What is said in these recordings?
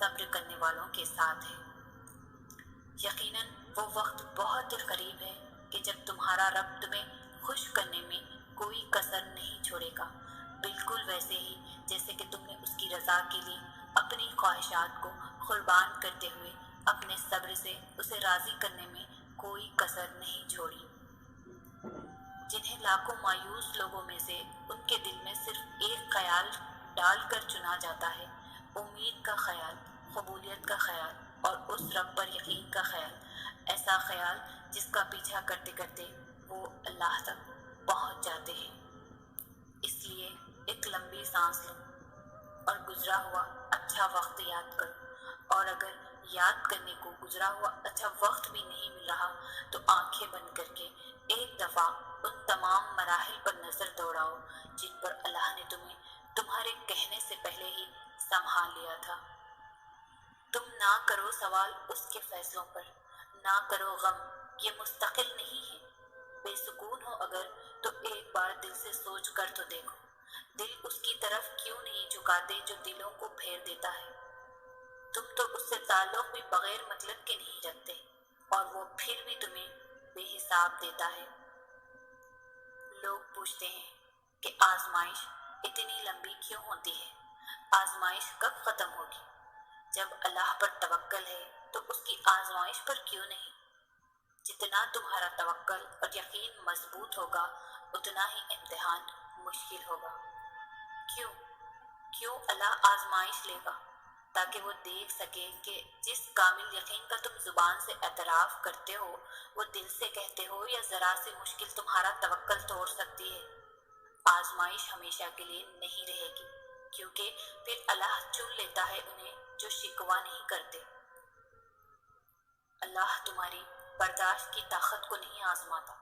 صبر کرنے والوں کے ساتھ ہے۔ یقیناً وہ وقت بہت قریب ہے کہ جب تمہارا رب تمہیں خوش کرنے میں کوئی کسر نہیں چھوڑے گا، بالکل ویسے ہی جیسے کہ تم نے اس کی رضا کے لیے اپنی خواہشات کو قربان کرتے ہوئے اپنے صبر سے اسے راضی کرنے میں کوئی کسر نہیں چھوڑی۔ جنہیں لاکھوں مایوس لوگوں میں سے ان کے دل میں صرف ایک خیال ڈال کر چنا جاتا ہے، امید کا خیال، قبولیت کا خیال اور اس رب پر یقین کا خیال، ایسا خیال جس کا پیچھا کرتے کرتے وہ اللہ تک پہنچ جاتے ہیں۔ اس لیے ایک لمبی سانس لو اور گزرا ہوا اچھا وقت یاد کرو، اور اگر یاد کرنے کو گزرا ہوا اچھا وقت بھی نہیں مل رہا تو آنکھیں بند کر کے ایک دفعہ ان تمام مراحل پر نظر دوڑاؤ جن پر اللہ نے تمہیں تمہارے کہنے سے پہلے ہی سنبھال لیا تھا۔ تم نہ کرو سوال اس کے فیصلوں پر، نہ کرو غم، یہ مستقل نہیں ہے۔ بے سکون ہو اگر تو ایک بار دل سے سوچ کر تو دیکھو، دل اس کی طرف کیوں نہیں جھکاتے جو دلوں کو پھیر دیتا ہے؟ تم تو اس سے تعلق بھی بغیر مطلب کے نہیں رکھتے، اور وہ پھر بھی تمہیں بے حساب دیتا ہے۔ لوگ پوچھتے ہیں کہ آزمائش اتنی لمبی کیوں ہوتی ہے؟ آزمائش کب ختم ہوگی؟ جب اللہ پر توکل ہے تو اس کی آزمائش پر کیوں نہیں؟ جتنا تمہارا توکل اور یقین مضبوط ہوگا اتنا ہی امتحان مشکل ہوگا۔ کیوں اللہ آزمائش لے گا؟ تاکہ وہ دیکھ سکے کہ جس کامل یقین کا تم زبان سے اعتراف کرتے ہو وہ دل سے کہتے ہو یا ذرا سی مشکل تمہارا توکل توڑ سکتی ہے۔ آزمائش ہمیشہ کے لیے نہیں رہے گی، کیونکہ پھر اللہ چن لیتا ہے انہیں جو شکوہ نہیں کرتے۔ اللہ تمہاری برداشت کی طاقت کو نہیں آزماتا،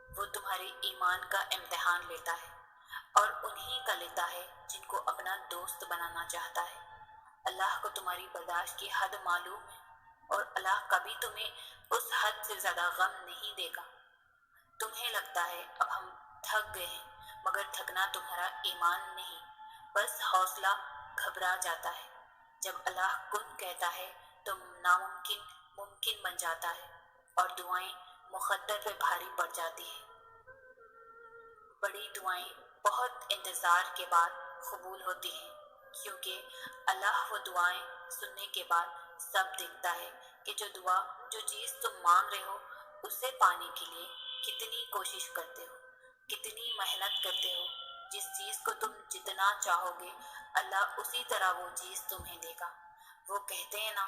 وہ تمہارے ایمان کا امتحان لیتا ہے، اور انہی کا لیتا ہے جن کو اپنا دوست بنانا چاہتا ہے۔ اللہ کو تمہاری برداشت کی حد معلوم ہے، اور اللہ کبھی تمہیں اس حد سے زیادہ غم نہیں دے گا۔ تمہیں لگتا ہے اب ہم تھک گئے ہیں، مگر تھکنا تمہارا ایمان نہیں، بس حوصلہ گھبرا جاتا ہے۔ جب اللہ کن کہتا ہے تو ناممکن ممکن بن جاتا ہے، اور دعائیں مقدر پہ بھاری پڑ جاتی ہیں۔ بڑی دعائیں بہت انتظار کے بعد قبول ہوتی ہیں، کیونکہ اللہ وہ دعائیں سننے کے بعد سب دیکھتا ہے کہ جو چیز تم مانگ رہے ہو اسے پانے کے لیے کتنی کوشش کرتے ہو، کتنی محنت کرتے ہو۔ جس چیز کو تم جتنا چاہو گے اللہ اسی طرح وہ چیز تمہیں دے گا۔ وہ کہتے ہیں نا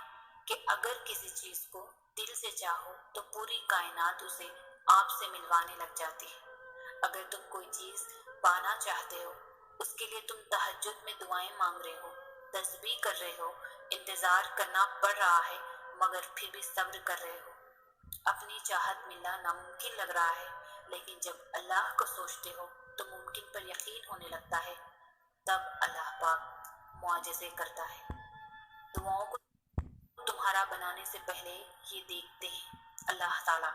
کہ اگر کسی چیز کو دل سے چاہو تو پوری کائنات اسے آپ سے ملوانے لگ جاتی ہے۔ اگر تم کوئی چیز پانا چاہتے ہو، اس کے لیے تم تہجد میں دعائیں مانگ رہے ہو، تسبیح کر رہے ہو، انتظار کرنا پڑ رہا ہے مگر پھر بھی صبر کر رہے ہو، اپنی چاہت ملنا ناممکن لگ رہا ہے، لیکن جب اللہ کو سوچتے ہو تو ممکن پر یقین ہونے لگتا ہے، تب اللہ پاک معجزے کرتا ہے۔ دعاؤں کو تمہارا بنانے سے پہلے یہ دیکھتے ہیں اللہ تعالیٰ۔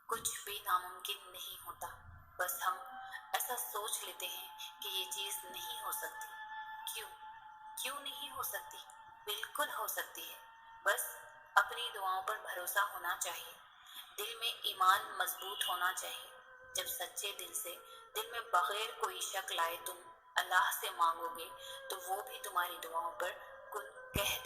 کچھ بھی ناممکن نہیں ہوتا، بس ہم ایسا سوچ لیتے ہیں کہ یہ چیز نہیں ہو سکتی۔ کیوں نہیں ہو سکتی؟ بالکل ہو سکتی ہے، بس اپنی دعاؤں پر بھروسہ ہونا چاہیے، دل میں ایمان مضبوط ہونا چاہیے۔ جب سچے دل سے، دل میں بغیر کوئی شک لائے تم اللہ سے مانگو گے تو وہ بھی تمہاری دعاؤں پر کن کہہ